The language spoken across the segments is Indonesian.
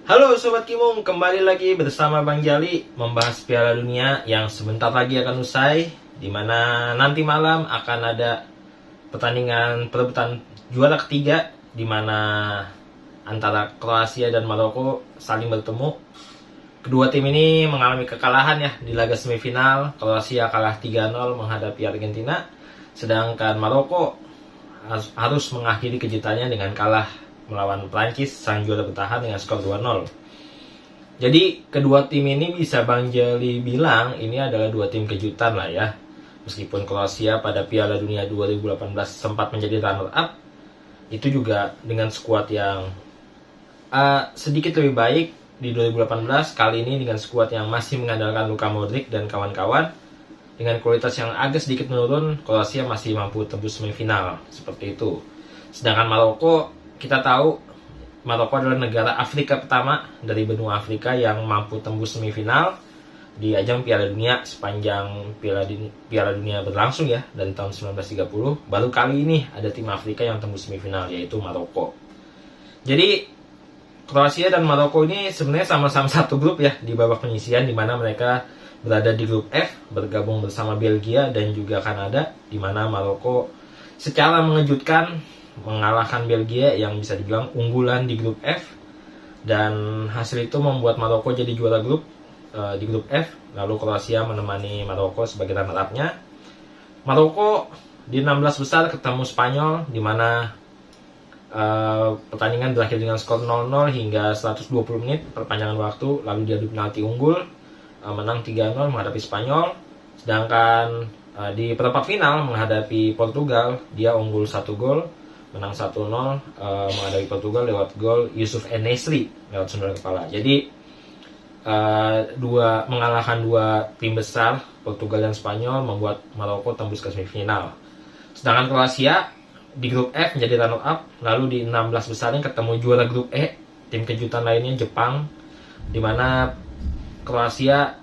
Halo Sobat Kimung, kembali lagi bersama Bang Jali membahas Piala Dunia yang sebentar lagi akan usai, di mana nanti malam akan ada pertandingan perebutan juara ketiga, di mana antara Kroasia dan Maroko saling bertemu. Kedua tim ini mengalami kekalahan ya di laga semifinal. Kroasia kalah 3-0 menghadapi Argentina, sedangkan Maroko harus mengakhiri kejutannya dengan kalah melawan Prancis, sang juara bertahan dengan skor 2-0. Jadi kedua tim ini bisa Bang Jali bilang ini adalah dua tim kejutan lah ya. Meskipun Kroasia pada Piala Dunia 2018 sempat menjadi runner up, itu juga dengan skuad yang sedikit lebih baik di 2018. Kali ini dengan skuad yang masih mengandalkan Luka Modric dan kawan-kawan, dengan kualitas yang agak sedikit menurun, Kroasia masih mampu tembus semifinal seperti itu. Sedangkan Maroko, kita tahu Maroko adalah negara Afrika pertama dari benua Afrika yang mampu tembus semifinal di ajang Piala Dunia sepanjang Piala Dunia berlangsung ya dari tahun 1930. Baru kali ini ada tim Afrika yang tembus semifinal, yaitu Maroko. Jadi Kroasia dan Maroko ini sebenarnya sama-sama satu grup ya di babak penyisihan, di mana mereka berada di grup F bergabung bersama Belgia dan juga Kanada, di mana Maroko secara mengejutkan mengalahkan Belgia yang bisa dibilang unggulan di grup F, dan hasil itu membuat Maroko jadi juara grup di grup F. Lalu Kroasia menemani Maroko sebagai runner up-nya. Maroko di 16 besar ketemu Spanyol, di mana pertandingan berakhir dengan skor 0-0 hingga 120 menit perpanjangan waktu, lalu diadu penalti unggul, menang 3-0 menghadapi Spanyol. Sedangkan di perempat final menghadapi Portugal, dia unggul 1 gol, menang 1-0 menghadapi Portugal lewat gol Yusuf En-Nesyri lewat sundul kepala. Jadi mengalahkan dua tim besar Portugal dan Spanyol membuat Maroko tembus ke semifinal. Sedangkan Kroasia di grup F menjadi runner up, lalu di 16 besarnya ketemu juara grup E, tim kejutan lainnya Jepang, di mana Kroasia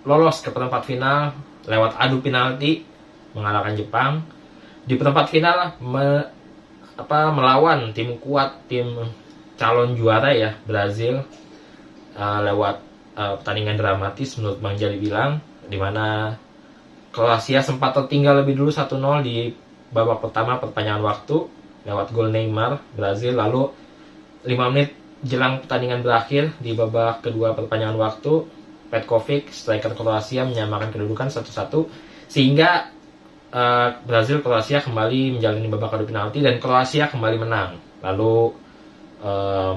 lolos ke perempat final lewat adu penalti mengalahkan Jepang. Di perempat final melawan tim kuat, tim calon juara ya, Brazil, lewat pertandingan dramatis menurut Bang Jali bilang, di mana Kroasia sempat tertinggal lebih dulu 1-0 di babak pertama perpanjangan waktu lewat gol Neymar Brazil. Lalu 5 menit jelang pertandingan berakhir di babak kedua perpanjangan waktu, Petkovic, striker Kroasia, menyamakan kedudukan 1-1 sehingga Brazil Kroasia kembali menjalani babak adu penalti dan Kroasia kembali menang. Lalu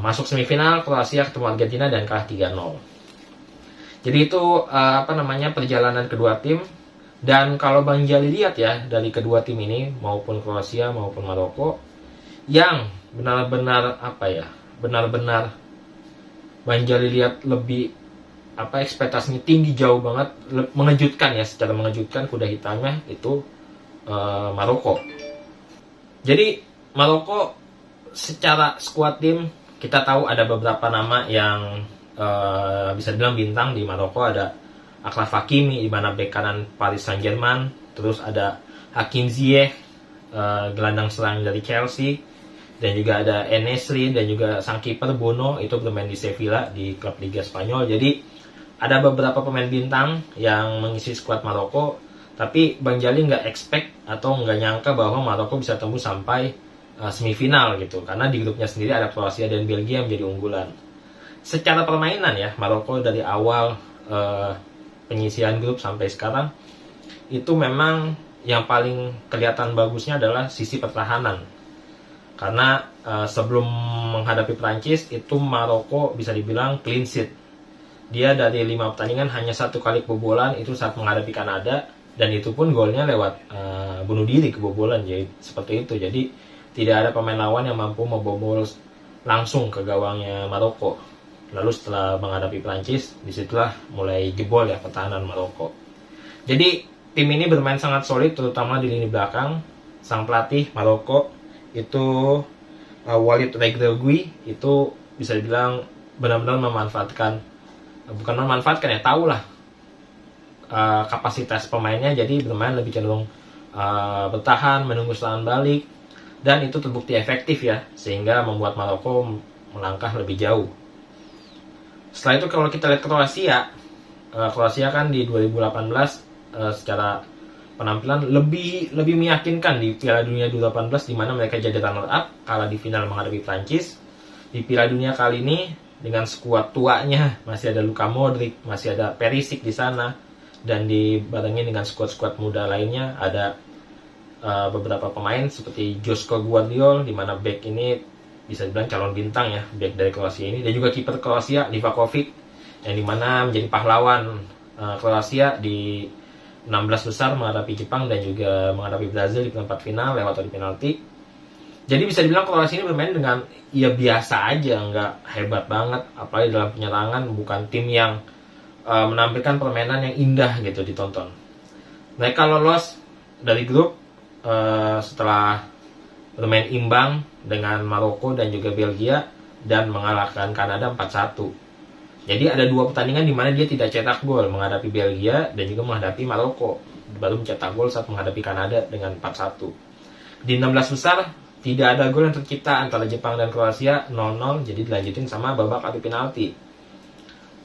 masuk semifinal, Kroasia ketemu Argentina dan kalah 3-0. Jadi itu perjalanan kedua tim. Dan kalau Bang Jali lihat ya, dari kedua tim ini maupun Kroasia maupun Maroko, yang benar-benar Bang Jali lihat lebih ekspektasinya tinggi, jauh banget, mengejutkan ya, secara mengejutkan kuda hitamnya itu Maroko. Jadi Maroko secara squad tim kita tahu ada beberapa nama yang bisa dibilang bintang di Maroko. Ada Achraf Hakimi di mana bek kanan Paris Saint-Germain, terus ada Hakim Ziyech, gelandang serang dari Chelsea, dan juga ada En-Nesyri dan juga sang kiper Bono, itu bermain di Sevilla di klub Liga Spanyol. Jadi ada beberapa pemain bintang yang mengisi skuad Maroko, tapi Bang Jali nggak expect atau nggak nyangka bahwa Maroko bisa tembus sampai semifinal gitu, karena di grupnya sendiri ada Kroasia dan Belgia yang menjadi unggulan. Secara permainan ya, Maroko dari awal penyisihan grup sampai sekarang itu memang yang paling kelihatan bagusnya adalah sisi pertahanan, karena sebelum menghadapi Prancis itu Maroko bisa dibilang clean sheet. Dia dari 5 pertandingan hanya 1 kali kebobolan, itu saat menghadapi Kanada, dan itu pun golnya lewat bunuh diri, kebobolan, jadi seperti itu. Jadi tidak ada pemain lawan yang mampu membobol langsung ke gawangnya Maroko. Lalu setelah menghadapi Prancis, disitulah mulai jebol ya pertahanan Maroko. Jadi tim ini bermain sangat solid, terutama di lini belakang. Sang pelatih Maroko itu Walid Regragui, itu bisa dibilang benar-benar tahulah kapasitas pemainnya, jadi bermain lebih cenderung bertahan, menunggu serangan balik, dan itu terbukti efektif ya, sehingga membuat Maroko melangkah lebih jauh. Setelah itu kalau kita lihat Kroasia kan di 2018 secara penampilan lebih meyakinkan di Piala Dunia 2018, di mana mereka jadi runner up kalah di final menghadapi Prancis. Di Piala Dunia kali ini dengan skuad tuanya masih ada Luka Modric, masih ada Perisic di sana, dan dibarengi dengan skuad-skuad muda lainnya ada beberapa pemain seperti Joško Gvardiol, di mana back ini bisa dibilang calon bintang ya, back dari Kroasia ini, dan juga kiper Kroasia Livakovic yang dimana menjadi pahlawan Kroasia di 16 besar menghadapi Jepang dan juga menghadapi Brazil di perempat final lewat adu penalti. Jadi bisa dibilang Kroasia ini bermain dengan ya biasa aja, nggak hebat banget, apalagi dalam penyerangan bukan tim yang menampilkan permainan yang indah gitu ditonton. Mereka lolos dari grup setelah bermain imbang dengan Maroko dan juga Belgia dan mengalahkan Kanada 4-1. Jadi ada 2 pertandingan di mana dia tidak cetak gol, menghadapi Belgia dan juga menghadapi Maroko. Baru mencetak gol saat menghadapi Kanada dengan 4-1. Di 16 besar tidak ada gol yang tercipta antara Jepang dan Kroasia, 0-0, jadi dilanjutin sama babak adu penalti.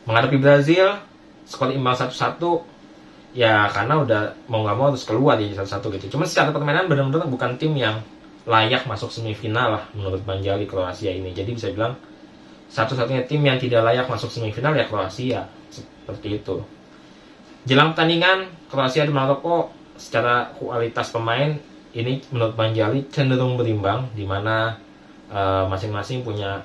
Menghadapi Brazil, skor imbang 1-1. Ya karena udah mau nggak mau harus keluar jadi 1-1 gitu. Cuma secara permainan benar-benar bukan tim yang layak masuk semifinal lah menurut Bang Jali Kroasia ini. Jadi bisa bilang satu-satunya tim yang tidak layak masuk semifinal ya Kroasia, seperti itu. Jelang pertandingan Kroasia dan Maroko, secara kualitas pemain ini menurut Bang Jali cenderung berimbang, di mana masing-masing punya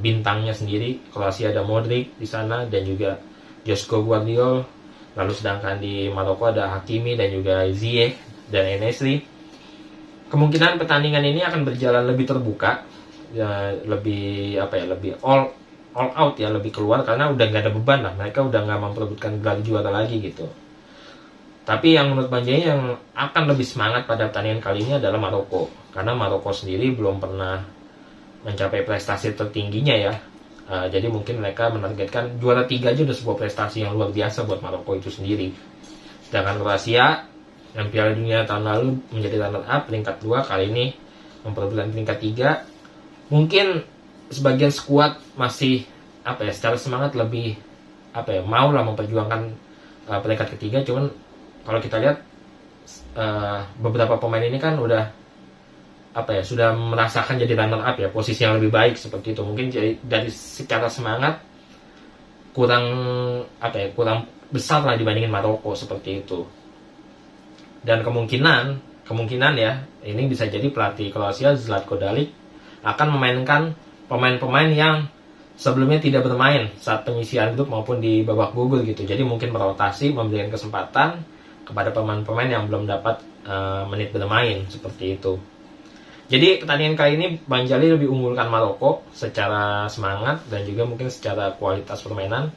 bintangnya sendiri. Kroasia ada Modric di sana dan juga Joško Gvardiol. Lalu sedangkan di Maroko ada Hakimi dan juga Ziyech dan En-Nesyri. Kemungkinan pertandingan ini akan berjalan lebih terbuka, ya, lebih all out ya, lebih keluar karena udah nggak ada beban lah. Mereka udah nggak memperebutkan gelar juara lagi gitu. Tapi yang menurut Bang Jaya yang akan lebih semangat pada pertandingan kali ini adalah Maroko, karena Maroko sendiri belum pernah mencapai prestasi tertingginya ya. Jadi mungkin mereka menargetkan juara 3 aja udah sebuah prestasi yang luar biasa buat Maroko itu sendiri. Sedangkan Kroasia yang Piala Dunia tahun lalu menjadi runner up peringkat 2, kali ini memperebutkan peringkat 3. Mungkin sebagian skuad masih secara semangat lebih mau lah memperjuangkan peringkat ketiga. Cuman kalau kita lihat beberapa pemain ini kan udah sudah merasakan jadi runner up ya, posisi yang lebih baik seperti itu. Mungkin jadi dari secara semangat kurang besar lah dibandingin Maroko seperti itu. Dan kemungkinan ya ini bisa jadi pelatih Kroasia Zlatko Dalic akan memainkan pemain-pemain yang sebelumnya tidak bermain saat penyisian grup maupun di babak gugur gitu. Jadi mungkin merotasi, memberikan kesempatan kepada pemain-pemain yang belum dapat menit bermain seperti itu. Jadi pertandingan kali ini Bang Jali lebih unggulkan Maroko secara semangat dan juga mungkin secara kualitas permainan,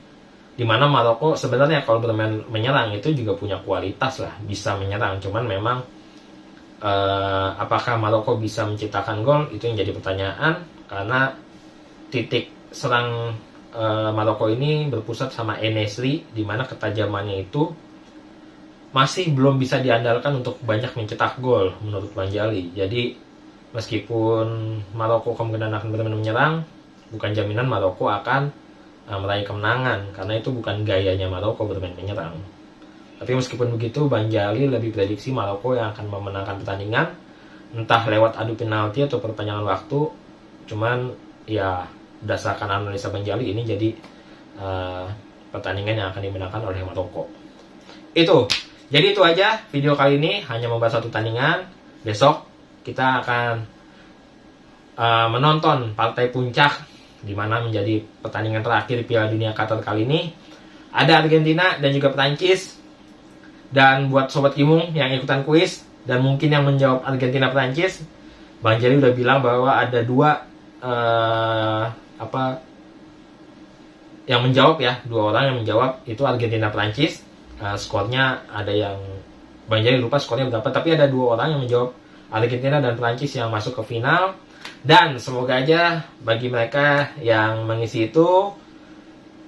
di mana Maroko sebenarnya kalau bermain menyerang itu juga punya kualitas lah, bisa menyerang. Cuman memang apakah Maroko bisa menciptakan gol itu yang jadi pertanyaan, karena titik serang Maroko ini berpusat sama En-Nesyri, di mana ketajamannya itu masih belum bisa diandalkan untuk banyak mencetak gol menurut Bang Jali. Jadi meskipun Maroko kemungkinan akan bermain menyerang, bukan jaminan Maroko akan meraih kemenangan, karena itu bukan gayanya Maroko bermain menyerang. Tapi meskipun begitu, Bang Jali lebih prediksi Maroko yang akan memenangkan pertandingan, entah lewat adu penalti atau perpanjangan waktu. Cuman ya berdasarkan analisa Bang Jali ini jadi pertandingan yang akan dimenangkan oleh Maroko. Jadi itu aja video kali ini, hanya membahas satu pertandingan. Besok kita akan menonton partai puncak, di mana menjadi pertandingan terakhir Piala Dunia Qatar kali ini. Ada Argentina dan juga Perancis. Dan buat Sobat Kimung yang ikutan kuis dan mungkin yang menjawab Argentina Perancis, Bang Jali udah bilang bahwa ada 2 yang menjawab ya, 2 orang yang menjawab itu Argentina Perancis. Skornya ada yang Bang Jali lupa skornya berapa, tapi ada 2 orang yang menjawab Argentina dan Perancis yang masuk ke final. Dan semoga aja bagi mereka yang mengisi itu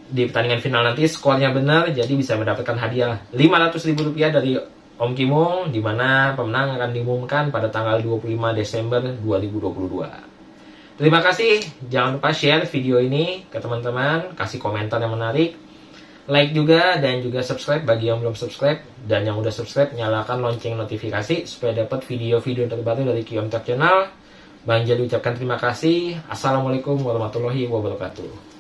di pertandingan final nanti skornya benar, jadi bisa mendapatkan hadiah Rp500.000 dari Om Kimung, di mana pemenang akan diumumkan pada tanggal 25 Desember 2022. Terima kasih, jangan lupa share video ini ke teman-teman, kasih komentar yang menarik, like juga, dan juga subscribe bagi yang belum subscribe, dan yang udah subscribe nyalakan lonceng notifikasi supaya dapat video-video terbaru dari Kion Talk Channel. Bang Jali ucapkan terima kasih. Assalamualaikum warahmatullahi wabarakatuh.